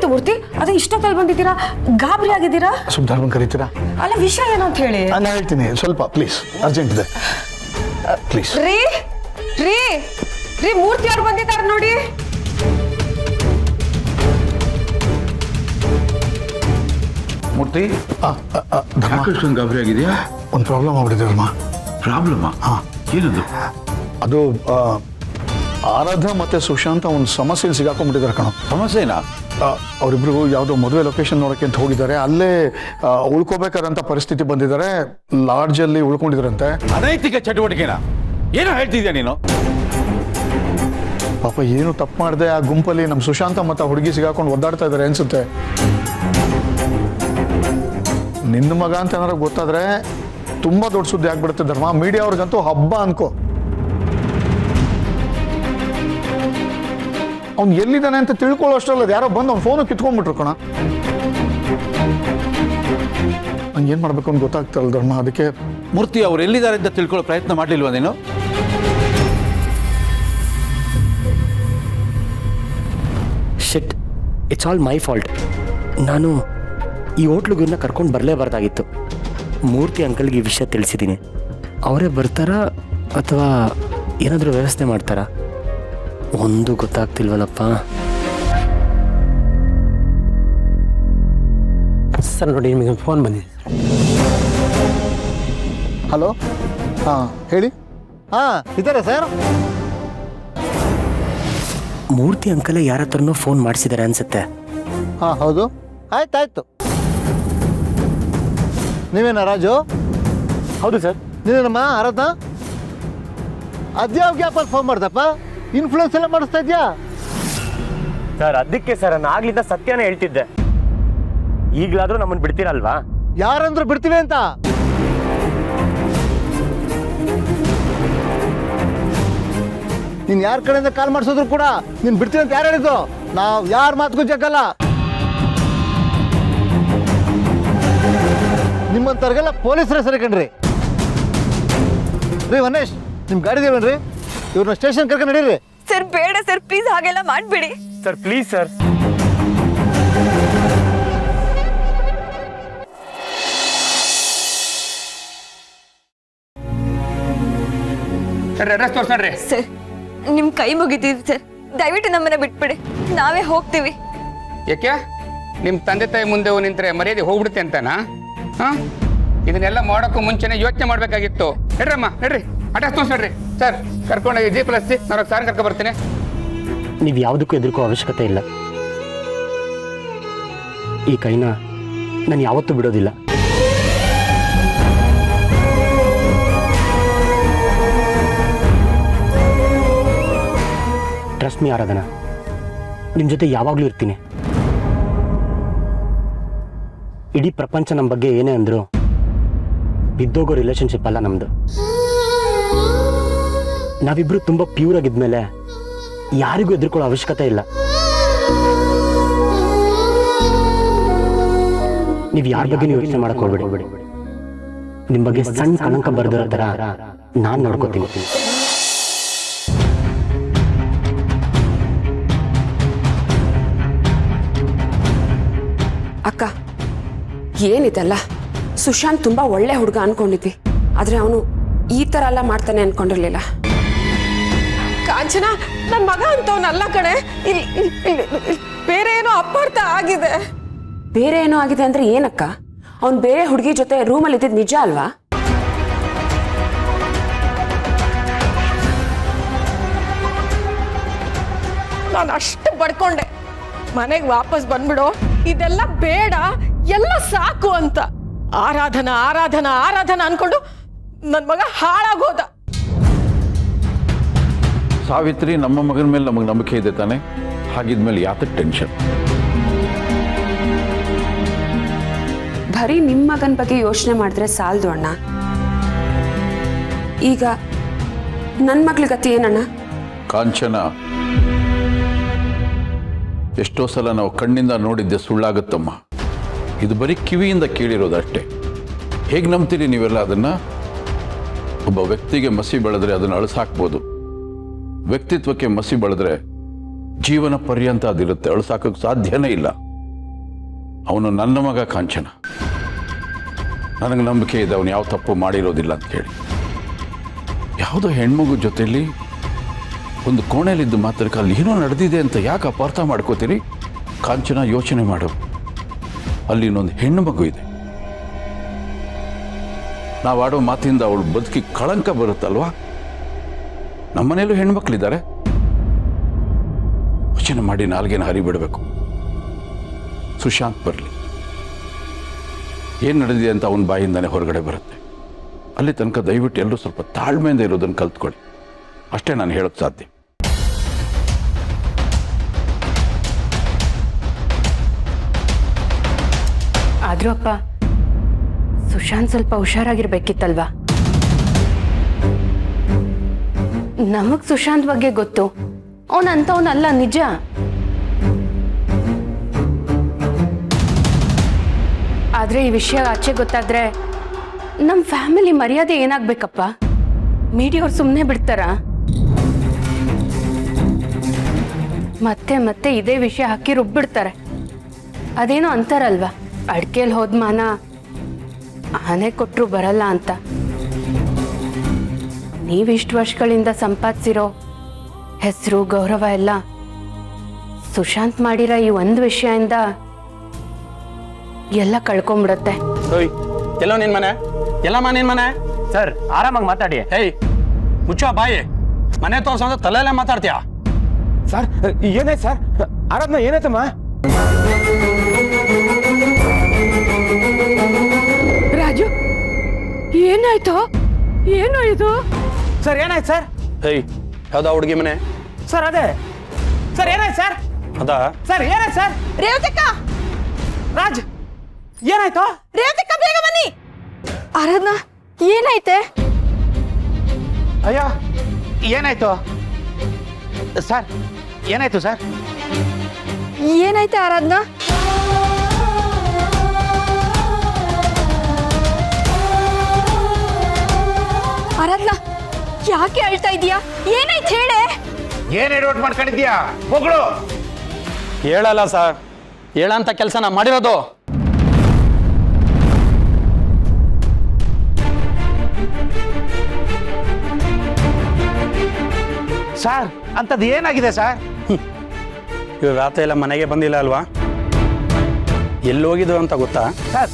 ಏನಾಯ್ತು ಮೂರ್ತಿ? ಅದೇ ಇಷ್ಟೊತ್ತಲ್ಲಿ ಬಂದಿದ್ದೀರಾ, ಗಾಬರಿ ಆಗಿದ್ದೀರಾ? ಸುಮ್ನೆ ಕರೀತೀರಾ? ಅಲ್ಲ ವಿಷಯ ಏನು ಅಂತ ಹೇಳಿ. ನಾನು ಹೇಳ್ತೀನಿ, ಸ್ವಲ್ಪ ಪ್ಲೀಸ್, ಅರ್ಜೆಂಟ್ ಇದೆ ಪ್ಲೀಸ್. ರೀ ರೀ ರೀ ಮೂರ್ತಿ ಅವ್ರು ಬಂದಿದ್ದಾರೆ ನೋಡಿ. ಮೂರ್ತಿ, ಧರ್ಮ ಗಾಬರಿ ಆಗಿದೆಯಾ? ಒಂದು ಪ್ರಾಬ್ಲಮ್ ಆಗ್ಬಿಟ್ಟಿದೆ ಧರ್ಮ. ಪ್ರಾಬ್ಲಮಾ? ಏನದು? ಅದು ಆರಾಧ್ಯ ಮತ್ತೆ ಸುಶಾಂತ ಒಂದು ಸಮಸ್ಯೆಯಲ್ಲಿ ಸಿಗಾಕೊಂಡ್ಬಿಟ್ಟಿದ್ದಾರೆ ಕಣ. ಸಮಸ್ಯೆನಾ? ಅವರಿಬ್ರಿಗೂ ಯಾವುದೋ ಮದುವೆ ಲೊಕೇಶನ್ ನೋಡೋಕ್ಕೆ ಅಂತ ಹೋಗಿದ್ದಾರೆ. ಅಲ್ಲೇ ಉಳ್ಕೋಬೇಕಾದಂಥ ಪರಿಸ್ಥಿತಿ ಬಂದಿದ್ದಾರೆ. ಲಾಡ್ಜಲ್ಲಿ ಉಳ್ಕೊಂಡಿದ್ದಾರಂತೆ. ಅನೈತಿಕ ಚಟುವಟಿಕೆನಾ? ಏನೋ ಹೇಳ್ತಿದ್ಯಾ ನೀನು? ಪಾಪ ಏನು ತಪ್ಪು ಮಾಡಿದೆ, ಆ ಗುಂಪಲ್ಲಿ ನಮ್ಮ ಸುಶಾಂತ ಮತ್ತು ಆ ಹುಡುಗಿ ಸಿಗಾಕೊಂಡು ಒದ್ದಾಡ್ತಾ ಇದ್ದಾರೆ ಅನ್ಸುತ್ತೆ. ನಿನ್ನ ಮಗ ಅಂತ ಏನಾರು ಗೊತ್ತಾದ್ರೆ ತುಂಬ ದೊಡ್ಡ ಸುದ್ದಿ ಆಗ್ಬಿಡುತ್ತೆ ಧರ್ಮ. ಮೀಡಿಯಾ ಅವ್ರಿಗಂತೂ ಹಬ್ಬ ಅನ್ಕೋ. ಅವ್ನು ಎಲ್ಲಿದ್ದಾನೆ ಅಂತ ತಿಳ್ಕೊಳ್ಳೋ ಅಷ್ಟಲ್ಲ, ಯಾರೋ ಬಂದು ಅವ್ನು ಫೋನು ಕಿತ್ಕೊಂಡ್ಬಿಟ್ರು ಕಣ. ನಂಗೆ ಏನು ಮಾಡಬೇಕು ಅಂತ ಗೊತ್ತಾಗ್ತಾರಲ್ಲ ಧರ್ಮ. ಅದಕ್ಕೆ ಮೂರ್ತಿ ಅವ್ರು ಎಲ್ಲಿದ್ದಾರೆ ಅಂತ ತಿಳ್ಕೊಳ್ಳೋ ಪ್ರಯತ್ನ ಮಾಡಲಿಲ್ವಾ ನೀನು? ಶಿಟ್, ಇಟ್ಸ್ ಆಲ್ ಮೈ ಫಾಲ್ಟ್. ನಾನು ಈ ಹೋಟ್ಲಿಗನ್ನ ಕರ್ಕೊಂಡು ಬರಲೇಬಾರ್ದಾಗಿತ್ತು. ಮೂರ್ತಿ ಅಂಕಲ್ಗೆ ಈ ವಿಷಯ ತಿಳಿಸಿದ್ದೀನಿ. ಅವರೇ ಬರ್ತಾರಾ ಅಥವಾ ಏನಾದರೂ ವ್ಯವಸ್ಥೆ ಮಾಡ್ತಾರಾ? ಒಂದು ಗೊತ್ತಾಗ್ತಿಲ್ವಲ್ಲಪ್ಪ. ಸರ್ ನೋಡಿ, ನಿಮಗೆ ಫೋನ್ ಬಂದಿದೆ. ಹಲೋ, ಹಾಂ ಹೇಳಿ. ಹಾಂ ಇದ್ದಾರೆ ಸರ್. ಮೂರ್ತಿ ಅಂಕಲೇ ಯಾರ ಹತ್ರನೋ ಫೋನ್ ಮಾಡಿಸಿದ್ದಾರೆ ಅನ್ಸುತ್ತೆ. ಹಾಂ ಹೌದು, ಆಯ್ತಾಯ್ತು. ನೀವೇನಾ ರಾಜು? ಹೌದು ಸರ್. ನೀನೇನಮ್ಮ ಆರಾಧನಾ? ಅದ್ಯಾವ ಗ್ಯಾಪಲ್ಲಿ ಫೋನ್ ಮಾಡ್ದಪ್ಪ? ಇನ್ಫ್ಲೂಯೆನ್ಸ್ ಎಲ್ಲ ಮಾಡಿಸ್ತಾ ಇದೆಯಾ? ಸರ್ ಅದಕ್ಕೆ ಸರ್ ನಾನು ಆಗ್ಲಿಂದ ಸತ್ಯನೇ ಹೇಳ್ತಿದ್ದೆ. ಈಗಲಾದರೂ ನಮ್ಮನ್ನು ಬಿಡ್ತೀರಲ್ವಾ? ಯಾರಂದ್ರು ಬಿಡ್ತೀವಿ ಅಂತ? ನೀನು ಯಾರ ಕಡೆಯಿಂದ ಕಾಲ್ ಮಾಡಿಸಿದ್ರು ಕೂಡ ನೀನು ಬಿಡ್ತೀವಿ ಅಂತ ಯಾರು ಹೇಳಿದ್ದು? ನಾವು ಯಾರ ಮಾತುಗೂ ಜಗ್ಗಲ್ಲ. ನಿಮ್ಮಂತವ್ರಿಗೆಲ್ಲ ಪೊಲೀಸರೇ ಸರಿ ಕಣ್ರಿ. ರೀ ಮನೇಶ್, ನಿಮ್ಮ ಗಾಡಿ ದೇವೇನ್ರಿ? ಇವ್ರನ್ನ ಸ್ಟೇಷನ್ ಕರ್ಕೊಂಡು ನಡೀರಿ. ಸರ್ ಬೇಡ ಸರ್, ಪ್ಲೀಸ್ ಹಾಗೆಲ್ಲ ಮಾಡ್ಬೇಡಿ ಸರ್. Please sir. ಅಡ್ರೆಸ್ ತೋರ್ಸಣ್ರಿ. ಸರ್ ನಿಮ್ ಕೈ ಮುಗಿತೀವಿ ಸರ್, ದಯವಿಟ್ಟು ನಮ್ಮನ್ನ ಬಿಟ್ಬಿಡಿ, ನಾವೇ ಹೋಗ್ತೀವಿ. ಯಾಕೆ ನಿಮ್ಮ ತಂದೆ ತಾಯಿ ಮುಂದೆ ನಿಂತ್ರೆ ಮರ್ಯಾದೆ ಹೋಗ್ಬಿಡುತ್ತೆ ಅಂತನಾ? ಹಾಂ, ಇದನ್ನೆಲ್ಲ ಮಾಡೋಕ್ಕೂ ಮುಂಚೆನೆ ಯೋಚನೆ ಮಾಡಬೇಕಾಗಿತ್ತು. ನಡ್ರಮ್ಮ ನಡ್ರಿ, ಅಡ್ರೆಸ್ ತೋರ್ಸಣ್ರಿ. ಸರ್ ಕರ್ಕೊಂಡೋಗಿ ಜೀಪ್ ಲಸ್ಸಿ, ನಾನು ಸಾರ್ ಕರ್ಕೊಂಡು ಬರ್ತೀನಿ. ನೀವು ಯಾವುದಕ್ಕೂ ಎದುರ್ಕೋ ಅವಶ್ಯಕತೆ ಇಲ್ಲ. ಈ ಕೈನ ನಾನು ಯಾವತ್ತೂ ಬಿಡೋದಿಲ್ಲ. ಟ್ರಸ್ಟ್ ಮೀ ಆರಾಧನಾ, ನಿಮ್ಮ ಜೊತೆ ಯಾವಾಗಲೂ ಇರ್ತೀನಿ. ಇಡೀ ಪ್ರಪಂಚ ನಮ್ಮ ಬಗ್ಗೆ ಏನೇ ಅಂದ್ರು ಬಿದ್ದೋಗೋ ರಿಲೇಶನ್ಶಿಪ್ ಅಲ್ಲ ನಮ್ಮದು. ನಾವಿಬ್ರು ತುಂಬ ಪ್ಯೂರ್ ಆಗಿದ್ಮೇಲೆ ಯಾರಿಗೂ ಎದುರ್ಕೊಳ್ಳೋ ಅವಶ್ಯಕತೆ ಇಲ್ಲ. ನೀವು ಯಾರ ಬಗ್ಗೆ ನೀವು ಯೋಚನೆ ಮಾಡಕ್ ಹೋಗ್ಬೇಡಿ. ನಿಮ್ಮ ಬಗ್ಗೆ ಸಣ್ಣ ಕಳಂಕ ಬರ್ದಿರೋ ಥರ ನಾನು ನೋಡ್ಕೋತೀನಿ. ಅಕ್ಕ, ಏನಿದೆಲ್ಲ? ಸುಶಾಂತ್ ತುಂಬಾ ಒಳ್ಳೆ ಹುಡುಗ ಅನ್ಕೊಂಡಿದ್ವಿ, ಆದ್ರೆ ಅವನು ಈ ತರ ಎಲ್ಲ ಮಾಡ್ತಾನೆ ಅನ್ಕೊಂಡಿರ್ಲಿಲ್ಲ. ಕಾಂಚನ ನನ್ನ ಮಗ ಅಂತವನಲ್ಲ ಕಣೆ. ಬೇರೆ ಏನೋ ಅಪಾರ್ಥ ಆಗಿದೆ. ಬೇರೆ ಏನೋ ಆಗಿದೆ ಅಂದ್ರೆ ಏನಕ್ಕ? ಅವ್ನು ಬೇರೆ ಹುಡುಗಿ ಜೊತೆ ರೂಮಲ್ಲಿ ಇದ್ದಿದ್ದು ನಿಜ ಅಲ್ವಾ? ನಾನು ಅಷ್ಟು ಬಡ್ಕೊಂಡೆ, ಮನೆಗೆ ವಾಪಸ್ ಬಂದ್ಬಿಡು, ಇದೆಲ್ಲ ಬೇಡ, ಎಲ್ಲ ಸಾಕು ಅಂತ. ಆರಾಧನಾ ಆರಾಧನಾ ಆರಾಧನಾ ಅನ್ಕೊಂಡು ನನ್ನ ಮಗ ಹಾಳಾಗೋದ. ಸಾವಿತ್ರಿ, ನಮ್ಮ ಮಗನ ಮೇಲೆ ನಮಗೆ ನಂಬಿಕೆ ಇದೆ ತಾನೆ? ಹಾಗಿದ್ಮೇಲೆ ಯಾತಕ್ಕೆ ಟೆನ್ಷನ್? ಬರೀ ನಿಮ್ಮ ಮಗನ ಬಗ್ಗೆ ಯೋಚನೆ ಮಾಡಿದ್ರೆ ಸಾಲದು ಅಣ್ಣ. ಈಗ ನನ್ನ ಮಗಳ ಗತಿ ಏನಣ್ಣ? ಕಾಂಚನ, ಎಷ್ಟೋ ಸಲ ನಾವು ಕಣ್ಣಿಂದ ನೋಡಿದ್ದೆ ಸುಳ್ಳಾಗುತ್ತಮ್ಮ. ಇದು ಬರೀ ಕಿವಿಯಿಂದ ಕೇಳಿರೋದಷ್ಟೇ. ಹೇಗೆ ನಂಬ್ತೀರಿ ನೀವೆಲ್ಲ ಅದನ್ನು? ಒಬ್ಬ ವ್ಯಕ್ತಿಗೆ ಮಸಿ ಬೆಳೆದ್ರೆ ಅದನ್ನು ಅಳಿಸಾಕ್ಬೋದು. ವ್ಯಕ್ತಿತ್ವಕ್ಕೆ ಮಸಿ ಬೆಳೆದ್ರೆ ಜೀವನ ಪರ್ಯಂತ ಅದಿರುತ್ತೆ, ಅಳಿಸಾಕಕ್ಕೆ ಸಾಧ್ಯನೇ ಇಲ್ಲ. ಅವನು ನನ್ನ ಮಗ ಕಾಂಚನ. ನನಗೆ ನಂಬಿಕೆ ಇದೆ ಅವನು ಯಾವ ತಪ್ಪು ಮಾಡಿರೋದಿಲ್ಲ ಅಂಥೇಳಿ. ಯಾವುದೋ ಹೆಣ್ಮಗು ಜೊತೆಯಲ್ಲಿ ಒಂದು ಕೋಣೆಯಲ್ಲಿದ್ದು ಮಾತ್ರಕ್ಕೆ ಅಲ್ಲಿ ಏನೋ ನಡೆದಿದೆ ಅಂತ ಯಾಕೆ ಅಪಾರ್ಥ ಮಾಡ್ಕೋತೀರಿ? ಕಾಂಚನ, ಯೋಚನೆ ಮಾಡು. ಅಲ್ಲಿ ಇನ್ನೊಂದು ಹೆಣ್ಣು ಮಗು ಇದೆ. ನಾವು ಆಡೋ ಮಾತಿಂದ ಅವಳು ಬದುಕಿ ಕಳಂಕ ಬರುತ್ತಲ್ವಾ? ನಮ್ಮನೇಲೂ ಹೆಣ್ಮಕ್ಳಿದ್ದಾರೆ. ಯೋಚನೆ ಮಾಡಿ ನಾಲ್ಗೇನ ಹರಿಬಿಡಬೇಕು. ಸುಶಾಂತ್ ಬರಲಿ, ಏನು ನಡೆದಿದೆ ಅಂತ ಅವನ ಬಾಯಿಂದಾನೆ ಹೊರಗಡೆ ಬರುತ್ತೆ. ಅಲ್ಲಿ ತನಕ ದಯವಿಟ್ಟು ಎಲ್ಲರೂ ಸ್ವಲ್ಪ ತಾಳ್ಮೆಯಿಂದ ಇರೋದನ್ನು ಕಲ್ತ್ಕೊಳ್ಳಿ. ಅಷ್ಟೇ ನಾನು ಹೇಳೋಕ್ಕೆ ಸಾಧ್ಯ. ಆದ್ರೂ ಅಪ್ಪ, ಸುಶಾಂತ್ ಸ್ವಲ್ಪ ಹುಷಾರಾಗಿರ್ಬೇಕಿತ್ತಲ್ವಾ? ನಮಗ್ ಸುಶಾಂತ್ ಬಗ್ಗೆ ಗೊತ್ತು, ಅವನಂತವನಲ್ಲ, ನಿಜ. ಆದ್ರೆ ಈ ವಿಷಯ ಆಚೆ ಗೊತ್ತಾದ್ರೆ ನಮ್ ಫ್ಯಾಮಿಲಿ ಮರ್ಯಾದೆ ಏನಾಗ್ಬೇಕಪ್ಪ? ಮೀಡಿಯವ್ರು ಸುಮ್ಮನೆ ಬಿಡ್ತಾರ? ಮತ್ತೆ ಮತ್ತೆ ಇದೇ ವಿಷಯ ಹಾಕಿ ರುಬ್ಬಿಡ್ತಾರೆ. ಅದೇನೋ ಅಂತಾರಲ್ವಾ, ಅಡ್ಕೆಲ್ ಹೋದ್ಮಾನ ಆನೆ ಕೊಟ್ರು ಬರಲ್ಲ ಅಂತ. ನೀವಿಷ್ಟು ವರ್ಷಗಳಿಂದ ಸಂಪಾದಿಸಿರೋ ಹೆಸರು, ಗೌರವ ಎಲ್ಲ ಸುಶಾಂತ್ ಮಾಡಿರೋ ಈ ಒಂದು ವಿಷಯದಿಂದ ಎಲ್ಲ ಕಳ್ಕೊಂಬಿಡತ್ತೆ. ಎಲ್ಲೋ ನಿನ್ ಮನೆ? ಎಲ್ಲಮ್ಮ ನಿನ್ ಮನೆ? ಸರ್, ಆರಾಮಾಗಿ ಮಾತಾಡಿ. ಹೇಯ್, ಮುಚ್ಚೋ ಬಾಯಿ. ಮನೆ ತೋರ್ಸೋದು ತಲೆಯಲ್ಲೇ ಮಾತಾಡ್ತೀಯ? ಸರ್ ಏನಾಯ್ತು ಸರ್? ಆರಾಧನಾ ಏನಾಯ್ತಮ್ಮ? ರಾಜು, ಏನಾಯ್ತು? ಏನು ಇದು? ಸರ್ ಏನಾಯ್ತು ಸರ್? ಹೇಯ್, ಯಾವ್ದಾ ಹುಡುಗಿ ಮನೆ? ಸರ್ ಅದೇ ಸರ್. ಏನಾಯ್ತು ಸರ್? ಅದಾ ಸರ್ ಏನಾಯ್ತು ಸರ್? ರೇವತಕ್ಕ, ರಾಜ್ ಏನಾಯ್ತು? ರೇವತಕ್ಕ, ಬೇಗ ಬನ್ನಿ. ಆರಾಧನಾ, ಏನಾಯ್ತೆ? ಅಯ್ಯ, ಏನಾಯ್ತು ಸರ್? ಏನಾಯ್ತು ಸರ್? ಏನಾಯ್ತೆ ಆರಾಧನಾ? ಆರಾಧನಾ, ಯಾಕೆ ಅಳ್ತಾ ಇದೀಯಾ? ಏನಾಯ್ತು ಹೇಳೆ? ಏನ್ ಎಡವಟ್ ಮಾಡ್ಕೊಂಡಿದ್ಯಾ? ಮಗಳು ಹೇಳಲ್ಲ ಸರ್, ಹೇಳಂತ ಕೆಲಸ ನಾ ಮಾಡಿರೋದು. ಸರ್, ಅಂತದ್ದು ಏನಾಗಿದೆ ಸರ್? ಇವ್ರು ರಾತ್ರಿ ಎಲ್ಲ ಮನೆಗೆ ಬಂದಿಲ್ಲ ಅಲ್ವಾ? ಎಲ್ಲಿ ಹೋಗಿದ್ರು ಅಂತ ಗೊತ್ತಾ? ಸರ್,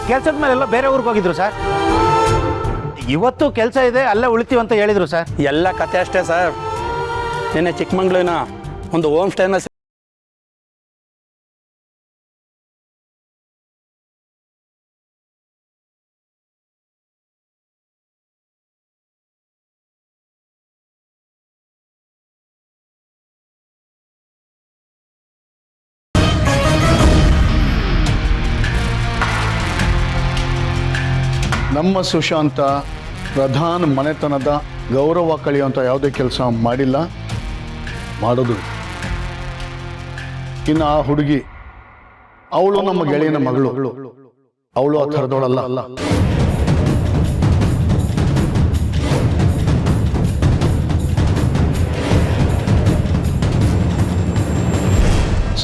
ಕೆಲ್ಸದ ಮೇಲೆಲ್ಲ ಬೇರೆ ಊರಿಗೆ ಹೋಗಿದ್ರು ಸರ್. ಇವತ್ತು ಕೆಲಸ ಇದೆ, ಅಲ್ಲೇ ಉಳಿತೀವಿ ಅಂತ ಹೇಳಿದ್ರು ಸರ್. ಎಲ್ಲ ಕತೆ ಅಷ್ಟೇ ಸರ್. ನಿನ್ನೆ ಚಿಕ್ಕಮಂಗ್ಳೂರಿನ ಒಂದು ಹೋಮ್ ಸ್ಟೇನ ನಮ್ಮ ಸುಶಾಂತ ಪ್ರಧಾನ ಮನೆತನದ ಗೌರವ ಕಳೆಯುವಂಥ ಯಾವುದೇ ಕೆಲಸ ಮಾಡಿಲ್ಲ, ಮಾಡೋದು. ಇನ್ನು ಆ ಹುಡುಗಿ, ಅವಳು ನಮ್ಮ ಗೆಳೆಯನ ಮಗಳು. ಅವಳು ಆ ಥರದವಳಲ್ಲ.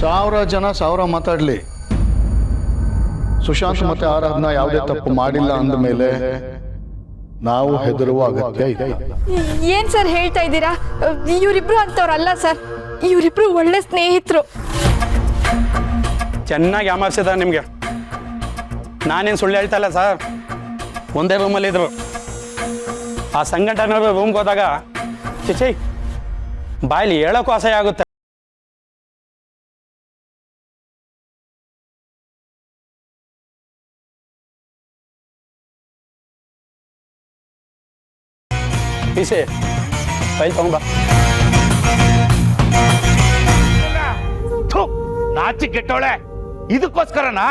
ಸಾವಿರ ಜನ ಸಾವಿರ ಮಾತಾಡಲಿ, ಸುಶಾಂತ್ ಮತ್ತೆ ಆರಾಧನಾ ಯಾವುದೇ ತಪ್ಪು ಮಾಡಿಲ್ಲ ಅಂದ ಮೇಲೆ ನಾವು ಹೆದರುವ ಅಗತ್ಯ ಇದೆ. ಏನ್ ಸರ್ ಹೇಳ್ತಾ ಇದ್ದೀರಾ? ಇವರಿಬ್ರು ಅಂತವ್ರಲ್ಲ ಸರ್, ಇವರಿಬ್ರು ಒಳ್ಳೆ ಸ್ನೇಹಿತರು. ಚೆನ್ನಾಗಿ ಯಾಮಾರಿಸಿದ ನಿಮಗೆ. ನಾನೇನು ಸುಳ್ಳು ಹೇಳ್ತಾ ಇಲ್ಲ ಸರ್. ಒಂದೇ ರೂಮಲ್ಲಿ ಇದ್ರು. ಆ ಸಂಘಟನೆ ರೂಮ್ಗೆ ಹೋದಾಗ ಚಿಚಿ ಬಾಯಲ್ಲಿ ಹೇಳೋಕ್ಕೂ ಅಸಹ್ಯ ಆಗುತ್ತೆ. ಪೀಸೆ ಫೈಲ್ ತಗೊಂಬ. ನಾಚಿ ಕೆಟ್ಟವಳೆ, ಇದಕ್ಕೋಸ್ಕರನಾ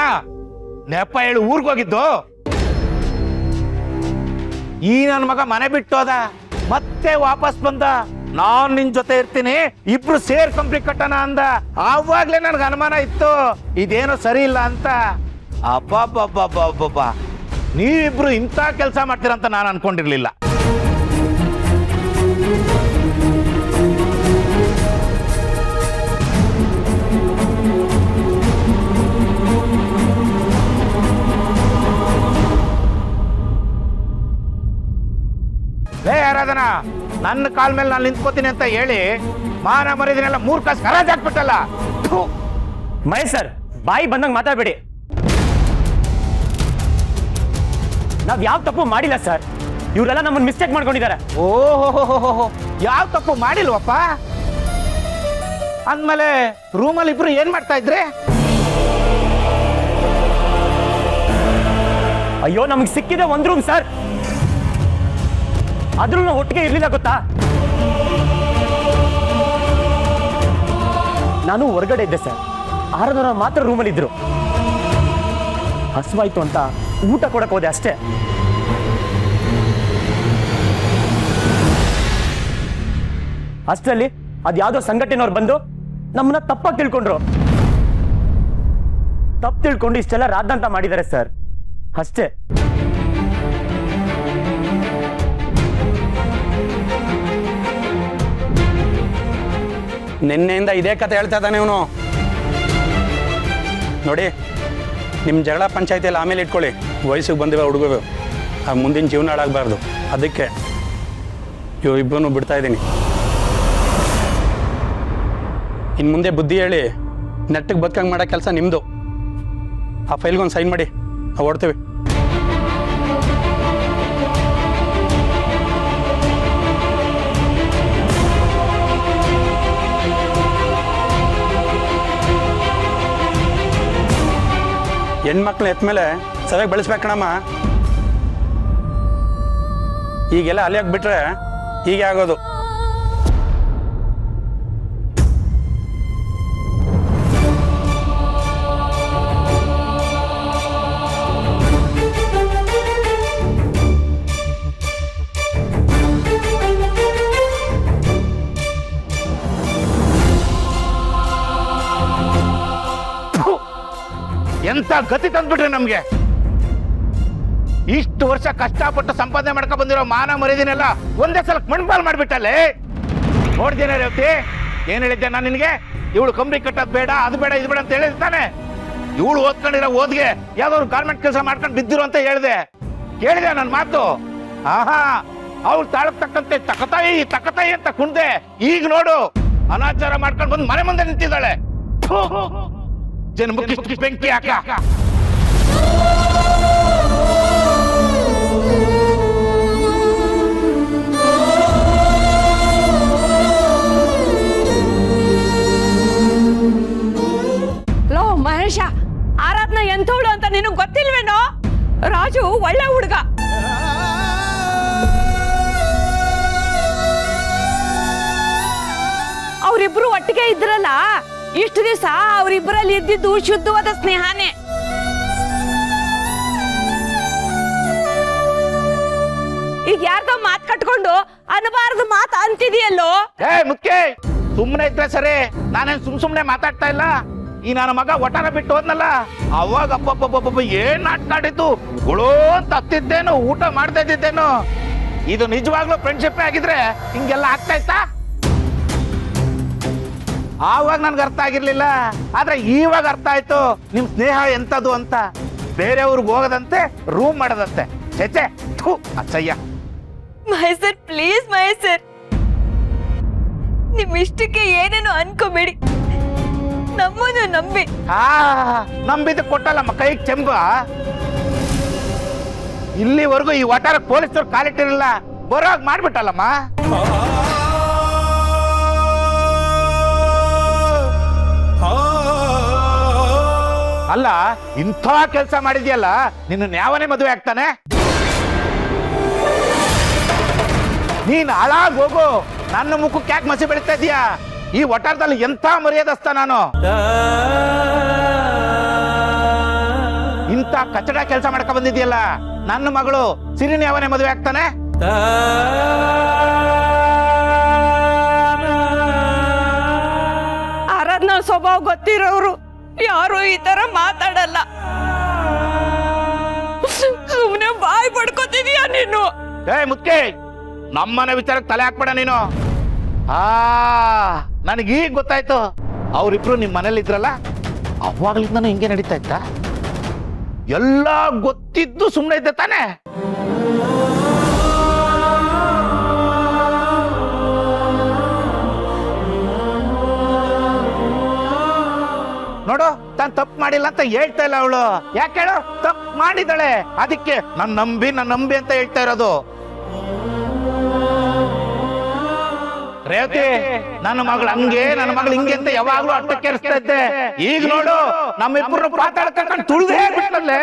ನೆಪ ಹೇಳಿ ಊರ್ಗ್ ಹೋಗಿದ್ದು? ಈ ನನ್ನ ಮಗ ಮನೆ ಬಿಟ್ಟು ಹೋದ, ಮತ್ತೆ ವಾಪಸ್ ಬಂದ. ನಾನ್ ನಿನ್ ಜೊತೆ ಇರ್ತೀನಿ, ಇಬ್ರು ಸೇರ್ ಕಂಪ್ನಿ ಕಟ್ಟೋಣ ಅಂದ. ಆವಾಗ್ಲೇ ನನ್ಗೆ ಅನುಮಾನ ಇತ್ತು ಇದೇನೋ ಸರಿ ಇಲ್ಲ ಅಂತ. ಅಬ್ಬಬ್ಬಬ್ಬಬ್ಬಬ್ಬ, ನೀವಿಬ್ರು ಇಂಥ ಕೆಲಸ ಮಾಡ್ತೀರಂತ ನಾನು ಅನ್ಕೊಂಡಿರ್ಲಿಲ್ಲ. ಲೇ ಆರಾಧನಾ, ನನ್ನ ಕಾಲ್ ಮೇಲೆ ನಾನು ನಿಂತ್ಕೋತೀನಿ ಅಂತ ಹೇಳಿ ಮಾನ ಮರಿದಿನೆಲ್ಲ 3 ಕಾಸು ಖರಾಜ್ ಹಾಕ್ಬಿಟ್ಟಲ್ಲ. ಮಹೇಶ್ ಸರ್, ಬಾಯಿ ಬಂದಂಗೆ ಮಾತಾಡ್ಬೇಡಿ. ನಾವ್ ಯಾವ ತಪ್ಪು ಮಾಡಿಲ್ಲ ಸರ್. ಇವರೆಲ್ಲ ನಮ್ಮನ್ನ ಮಿಸ್ಟೇಕ್ ಮಾಡ್ಕೊಂಡಿದ್ದಾರೆ. ಓಹೋ, ಯಾವ ತಪ್ಪು ಮಾಡಿಲ್ವಪ್ಪ? ಅಂದ್ಮೇಲೆ ರೂಮಲ್ಲಿ ಇಬ್ರು ಏನ್ ಮಾಡ್ತಾ ಇದ್ರಿ? ಅಯ್ಯೋ, ನಮಗೆ ಸಿಕ್ಕಿದೆ 1 ರೂಮ್ ಸರ್. ಆದ್ರೂ ನಾವು ಒಟ್ಟಿಗೆ ಇರ್ಲಿಲ್ಲ ಗೊತ್ತಾ. ನಾನು ಹೊರಗಡೆ ಇದ್ದೆ ಸರ್. ಆರಾಧನ ಮಾತ್ರ ರೂಮಲ್ಲಿ ಇದ್ರು. ಹಸುವಾಯ್ತು ಅಂತ ಊಟ ಕೊಡಕ್ ಹೋದೆ ಅಷ್ಟೇ. ಅಷ್ಟರಲ್ಲಿ ಅದ್ಯಾವುದೋ ಸಂಘಟನೆಯವ್ರು ಬಂದು ನಮ್ಮನ್ನ ತಪ್ಪಾಗಿ ತಿಳ್ಕೊಂಡ್ರು. ತಪ್ಪು ತಿಳ್ಕೊಂಡು ಇಷ್ಟೆಲ್ಲ ರಾದ್ಧಾಂತ ಮಾಡಿದ್ದಾರೆ ಸರ್, ಅಷ್ಟೇ. ನಿನ್ನೆಯಿಂದ ಇದೇ ಕತೆ ಹೇಳ್ತಾ ಇದ್ದಾನೆ ಇವನು. ನೋಡಿ, ನಿಮ್ಮ ಜಗಳ ಪಂಚಾಯತಿಯಲ್ಲಿ ಆಮೇಲೆ ಇಟ್ಕೊಳ್ಳಿ. ವಯಸ್ಸಿಗೆ ಬಂದಿವೆ ಹುಡುಗರು, ಆ ಮುಂದಿನ ಜೀವನ ಹಾಳಾಗಬಾರ್ದು. ಅದಕ್ಕೆ ಇಬ್ಬರನ್ನು ಬಿಡ್ತಾ ಇದ್ದೀನಿ. ಇನ್ನು ಮುಂದೆ ಬುದ್ಧಿ ಹೇಳಿ ನೆಟ್ಟಿಗೆ ಬದುಕಂಗೆ ಮಾಡೋ ಕೆಲಸ ನಿಮ್ಮದು. ಆ ಫೈಲ್ಗೊಂದು ಸೈನ್ ಮಾಡಿ, ನಾವು ಓಡ್ತೀವಿ. ಹೆಣ್ಮಕ್ಳು ಎತ್ಮೇಲೆ ಸರಿಯಾಗಿ ಬೆಳೆಸ್ಬೇಕಣಮ್ಮ. ಈಗೆಲ್ಲ ಅಲ್ಲಿಯಾಗಿ ಬಿಟ್ರೆ ಹೀಗೆ ಆಗೋದು. ಎಂತ ಗತಿ ತಂದ್ಬಿಟ್ರೆ ನಮ್ಗೆ. ಇಷ್ಟು ವರ್ಷ ಕಷ್ಟಪಟ್ಟು ಸಂಪಾದನೆ ಮಾಡ್ಕೊ ಬಂದಿರೋ ಮಾನ ಮರ್ಯಾದೆನೆಲ್ಲ ಒಂದೇ ಸಲ ಮಣ್ಪಾಲ್ ಮಾಡ್ಬಿಟ್ಟಲ್ಲೇ. ನೋಡ್ದೇನೆ ರೇವತಿ, ಏನ್ ಹೇಳಿದ್ದೆ ನಾನು ನಿನಗೆ? ಇವಳು ಕಂಬಿ ಕಟ್ಟೋದು ಬೇಡ, ಅದು ಬೇಡ, ಇದು ಬೇಡ ಅಂತ ಹೇಳಿರ್ತಾನೆ. ಇವಳು ಓದ್ಕೊಂಡಿರೋ ಓದ್ಗೆ ಯಾವ್ದಾದ್ರು ಗಾರ್ಮೆಂಟ್ ಕೆಲಸ ಮಾಡ್ಕೊಂಡು ಬಿದ್ದಿರು ಅಂತ ಹೇಳಿದೆ. ಕೇಳಿದೆ ನನ್ನ ಮಾತು? ಆಹಾ, ಅವಳು ತಾಳಕ್ ತಕ್ಕಂತೆ ತಕತಾಯಿ ಅಂತ ಕುಣ್ದೆ. ಈಗ ನೋಡು, ಅನಾಚಾರ ಮಾಡ್ಕೊಂಡು ಬಂದು ಮನೆ ಮುಂದೆ ನಿಂತಿದ್ದಾಳೆ. ಜನ್ಮಕ್ಕೆ ಬೆಂಕಿ ಹಾಕ. ಲೋ ಮಹೇಶ, ಆರಾಧನಾ ಎಂಥವಳು ಅಂತ ನಿನಗೆ ಗೊತ್ತಿಲ್ವೇನೋ? ರಾಜು ಒಳ್ಳೆ ಹುಡುಗ. ಅವರಿಬ್ರು ಒಟ್ಟಿಗೆ ಇದ್ರಲ್ಲ, ಇಷ್ಟು ದಿವಸ ಅವರಿಬ್ಬರಲ್ಲಿ ಇದ್ದಿದ್ದು ಶುದ್ಧವಾದ ಸ್ನೇಹನೇ. ಈಗ ಯಾರ್ದೋ ಮಾತ್ ಕಟ್ಕೊಂಡು ಅನ್ಬಾರ್ದು ಮಾತು ಅಂತಿದೆಯಲ್ಲೋ. ಮುಖ್ಯ ಸುಮ್ಮನೆ ಇದ್ರೆ ಸರಿ, ನಾನೇನ್ ಸುಮ್ನೆ ಮಾತಾಡ್ತಾ ಇಲ್ಲ. ಈ ನನ್ನ ಮಗ ಒಟ್ಟಾರ ಬಿಟ್ಟು ಹೋದ್ನಲ್ಲ, ಅವಾಗ ಅಪ್ಪಬ್ಬಬ್ಬ ಏನ್ ನಾಟ್ಕಾಡಿದ್ದು. ಗುಳೋ ಅಂತ ಹತ್ತಿದ್ದೇನು, ಊಟ ಮಾಡ್ತಾ ಇದ್ದಿದ್ದೇನು. ಇದು ನಿಜವಾಗ್ಲೂ ಫ್ರೆಂಡ್ಶಿಪ್ ಆಗಿದ್ರೆ ಹಿಂಗೆಲ್ಲ ಆಗ್ತಾ ಇತ್ತಾ? ಆವಾಗ ನನ್ಗೆ ಅರ್ಥ ಆಗಿರ್ಲಿಲ್ಲ, ಆದ್ರೆ ಇವಾಗ ಅರ್ಥ ಆಯ್ತು ನಿಮ್ ಸ್ನೇಹ ಎಂತದು ಅಂತ. ಬೇರೆಯವ್ರಿಗೆ ಹೋಗದಂತೆ, ರೂಮ್ ಮಾಡದಂತೆ. ಚೇಚೆ, ಅಚ್ಚಯ್ಯ. ಮಹೇಶರ್, ಪ್ಲೀಸ್ ಮಹೇಶರ್, ನಿಮ್ ಇಷ್ಟಕ್ಕೆ ಏನೇನು ಅನ್ಕೋಬೇಡಿ, ನಮ್ಮನ್ನು ನಂಬಿ. ನಂಬಿದ್ದು ಕೊಟ್ಟಲ್ಲಮ್ಮ ಕೈಗೆ ಚೆಂಬ. ಇಲ್ಲಿವರೆಗೂ ಈ ವಟಾರ ಪೊಲೀಸರು ಕಾಲಿಟ್ಟಿರಲಿಲ್ಲ, ಬರೋಗ್ ಮಾಡ್ಬಿಟ್ಟಲ್ಲಮ್ಮ. ಅಲ್ಲ, ಇಂಥ ಕೆಲಸ ಮಾಡಿದ್ಯಲ್ಲ, ನಿನ್ನ ಯಾವನೇ ಮದುವೆ ಆಗ್ತಾನೆ? ನೀನ್ ಹಾಳಾಗ್ ಹೋಗು. ನನ್ನ ಮುಖಕ್ಕೆ ಯಾಕೆ ಮಸಿ ಬೆಳಿತಾ ಇದೀಯಾ? ಈ ವಟಾರದಲ್ಲಿ ಎಂಥ ಮರ್ಯಾದಸ್ತ ನಾನು. ಇಂಥ ಕಚಡ ಕೆಲಸ ಮಾಡ್ಕೊ ಬಂದಿದ್ಯಲ್ಲ, ನನ್ನ ಮಗಳು ಸಿರಿನಿ ಅವನೇ ಮದುವೆ ಆಗ್ತಾನೆ? ಆರಾಧನಾ ಸ್ವಭಾವ ಗೊತ್ತಿರೋರು ಯಾರು ಈ ತರ ಮಾತಾಡಲ್ಲ. ಸುಮ್ನೆ ಬಾಯಿ ಪಡ್ಕೋತಿದೀಯ ನೀನು. ಮುಖ್ಯ, ನಮ್ಮನೆ ವಿಚಾರಕ್ಕೆ ತಲೆ ಹಾಕ್ಬೇಡ ನೀನು. ನನಗೀಗ ಗೊತ್ತಾಯ್ತು, ಅವರಿಬ್ರು ನಿಮ್ ಮನೇಲಿ ಇದ್ರಲ್ಲ, ಅವಾಗ್ಲಿಂದ ಹಿಂಗೆ ನಡೀತಾ ಇತ್ತ. ಎಲ್ಲ ಗೊತ್ತಿದ್ದು ಸುಮ್ಮನೆ ಇದ್ದೆ ತಾನೆ? ನೋಡು ತಾನು ತಪ್ಪು ಮಾಡಿಲ್ಲ ಅಂತ ಹೇಳ್ತಾ ಇಲ್ಲ ಅವಳು. ಯಾಕೆ ಹೇಳು? ತಪ್ಪು ಮಾಡಿದಾಳೆ, ಅದಕ್ಕೆ ನನ್ನ ನಂಬಿ ಅಂತ ಹೇಳ್ತಾ ಇರೋದು. ರೇವತಿ, ನನ್ನ ಮಗಳು ಹಂಗೆ ನನ್ನ ಮಗಳು ಹಿಂಗೆ ಅಂತ ಯಾವಾಗ್ಲೂ ಅಟ್ಟಕ್ಕೇರಿಸ್ತಾ ಇದ್ದೆ. ಈಗ ನೋಡು ನಮ್ಮಿಬ್ಬರು ಪಾತಾಳ ಕರ್ಕೊಂಡು ತುಳಿದೇ ಬಿಟ್ಟಲ್ಲೇ.